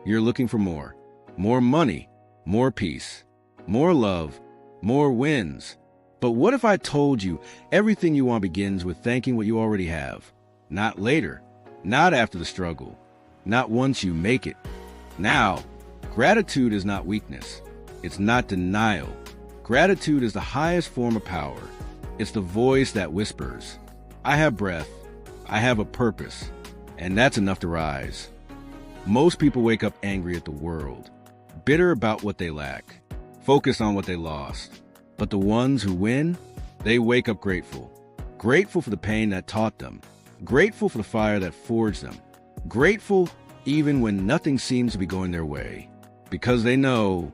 You're looking for more. More money, more peace, more love, more wins. But what if I told you everything you want begins with thanking what you already have? Not later, not after the struggle, not once you make it. Now, gratitude is not weakness. It's not denial. Gratitude is the highest form of power. It's the voice that whispers, I have breath, I have a purpose, and that's enough to rise. Most people wake up angry at the world, bitter about what they lack, focused on what they lost. But the ones who win, they wake up grateful. Grateful for the pain that taught them. Grateful for the fire that forged them. Grateful even when nothing seems to be going their way. Because they know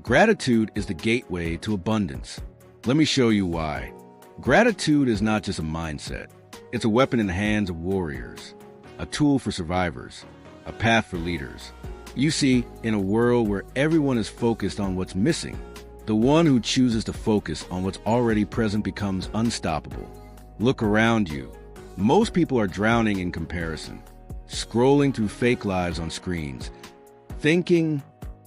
gratitude is the gateway to abundance. Let me show you why. Gratitude is not just a mindset. It's a weapon in the hands of warriors, a tool for survivors, a path for leaders. You see, in a world where everyone is focused on what's missing, the one who chooses to focus on what's already present becomes unstoppable. Look around you. Most people are drowning in comparison, scrolling through fake lives on screens, thinking,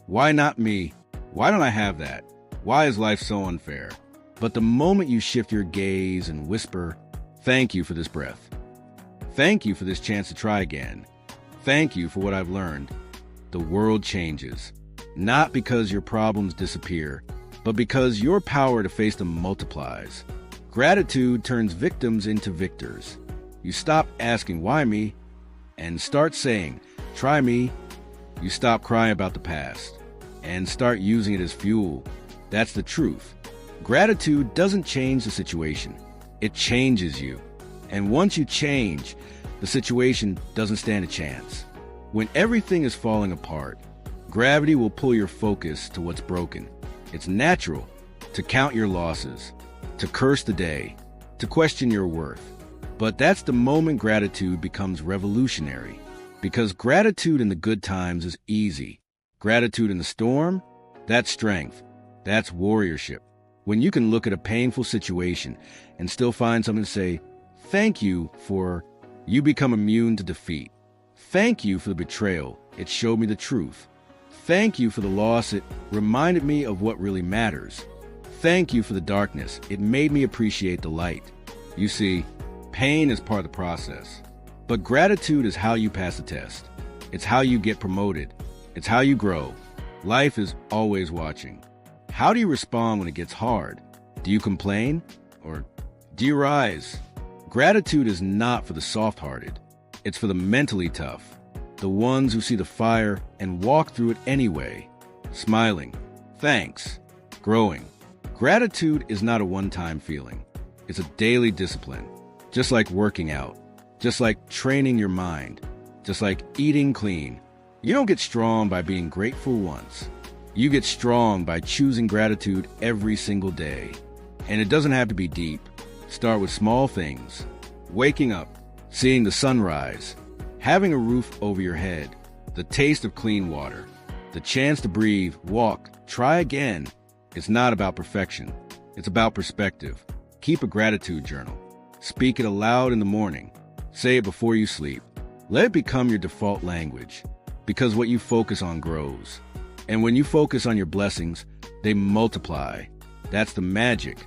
why not me? Why don't I have that? Why is life so unfair? But the moment you shift your gaze and whisper, thank you for this breath. Thank you for this chance to try again. Thank you for what I've learned. The world changes, not because your problems disappear, but because your power to face them multiplies. Gratitude turns victims into victors. You stop asking, why me? And start saying, try me. You stop crying about the past and start using it as fuel. That's the truth. Gratitude doesn't change the situation. It changes you. And once you change, the situation doesn't stand a chance. When everything is falling apart, gravity will pull your focus to what's broken. It's natural to count your losses, to curse the day, to question your worth. But that's the moment gratitude becomes revolutionary. Because gratitude in the good times is easy. Gratitude in the storm, that's strength. That's warriorship. When you can look at a painful situation and still find something to say, thank you for, you become immune to defeat. Thank you for the betrayal. It showed me the truth. Thank you for the loss. It reminded me of what really matters. Thank you for the darkness. It made me appreciate the light. You see, pain is part of the process. But gratitude is how you pass the test. It's how you get promoted. It's how you grow. Life is always watching. How do you respond when it gets hard? Do you complain? Or do you rise? Gratitude is not for the soft-hearted. It's for the mentally tough. The ones who see the fire and walk through it anyway. Smiling. Thanks. Growing. Gratitude is not a one-time feeling. It's a daily discipline. Just like working out. Just like training your mind. Just like eating clean. You don't get strong by being grateful once. You get strong by choosing gratitude every single day. And it doesn't have to be deep. Start with small things. Waking up, seeing the sunrise, having a roof over your head, the taste of clean water, the chance to breathe, walk, try again. It's not about perfection. It's about perspective. Keep a gratitude journal. Speak it aloud in the morning. Say it before you sleep. Let it become your default language, because what you focus on grows. And when you focus on your blessings, they multiply. That's the magic.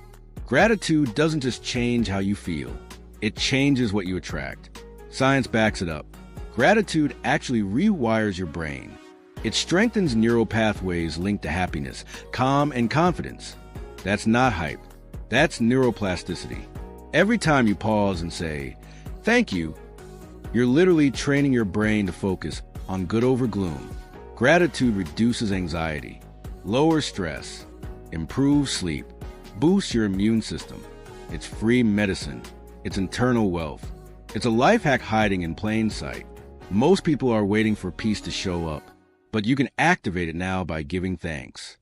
Gratitude doesn't just change how you feel. It changes what you attract. Science backs it up. Gratitude actually rewires your brain. It strengthens neural pathways linked to happiness, calm, and confidence. That's not hype. That's neuroplasticity. Every time you pause and say, thank you, you're literally training your brain to focus on good over gloom. Gratitude reduces anxiety, lowers stress, improves sleep, boosts your immune system. It's free medicine. It's internal wealth. It's a life hack hiding in plain sight. Most people are waiting for peace to show up, but you can activate it now by giving thanks.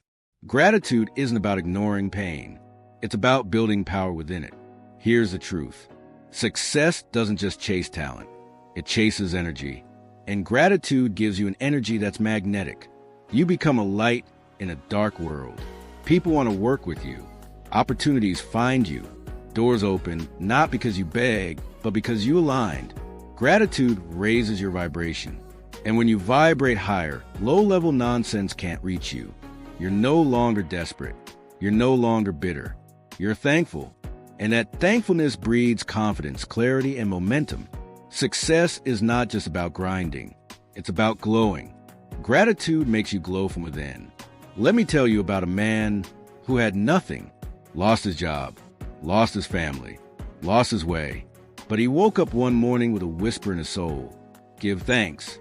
Gratitude isn't about ignoring pain. It's about building power within it. Here's the truth. Success doesn't just chase talent. It chases energy. And gratitude gives you an energy that's magnetic. You become a light in a dark world. People want to work with you. Opportunities find you. Doors open, not because you begged, but because you aligned. Gratitude raises your vibration. And when you vibrate higher, low-level nonsense can't reach you. You're no longer desperate. You're no longer bitter. You're thankful. And that thankfulness breeds confidence, clarity, and momentum. Success is not just about grinding. It's about glowing. Gratitude makes you glow from within. Let me tell you about a man who had nothing, lost his job, lost his family, lost his way. But he woke up one morning with a whisper in his soul. Give thanks.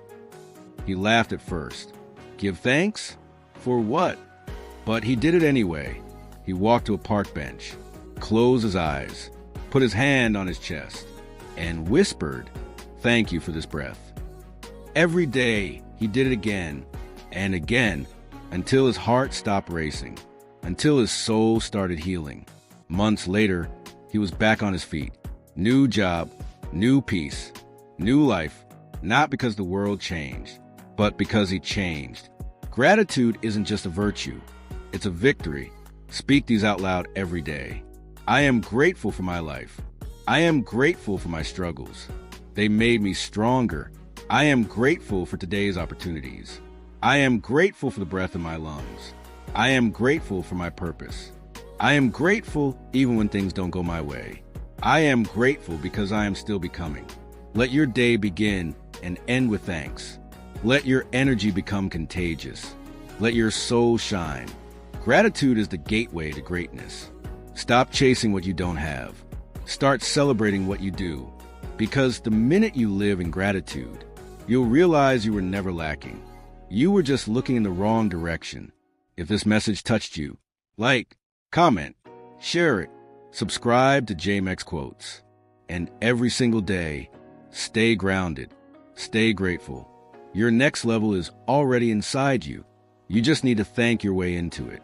He laughed at first. Give thanks? For what? But he did it anyway. He walked to a park bench, closed his eyes, put his hand on his chest, and whispered, "Thank you for this breath." Every day, he did it again and again until his heart stopped racing, until his soul started healing. Months later, he was back on his feet. New job, new peace, new life, not because the world changed, but because he changed. Gratitude isn't just a virtue, it's a victory. Speak these out loud every day. I am grateful for my life. I am grateful for my struggles. They made me stronger. I am grateful for today's opportunities. I am grateful for the breath in my lungs. I am grateful for my purpose. I am grateful even when things don't go my way. I am grateful because I am still becoming. Let your day begin and end with thanks. Let your energy become contagious. Let your soul shine. Gratitude is the gateway to greatness. Stop chasing what you don't have. Start celebrating what you do. Because the minute you live in gratitude, you'll realize you were never lacking. You were just looking in the wrong direction. If this message touched you, like, comment, share it, subscribe to Jamex Quotes. And every single day, stay grounded, stay grateful. Your next level is already inside you. You just need to thank your way into it.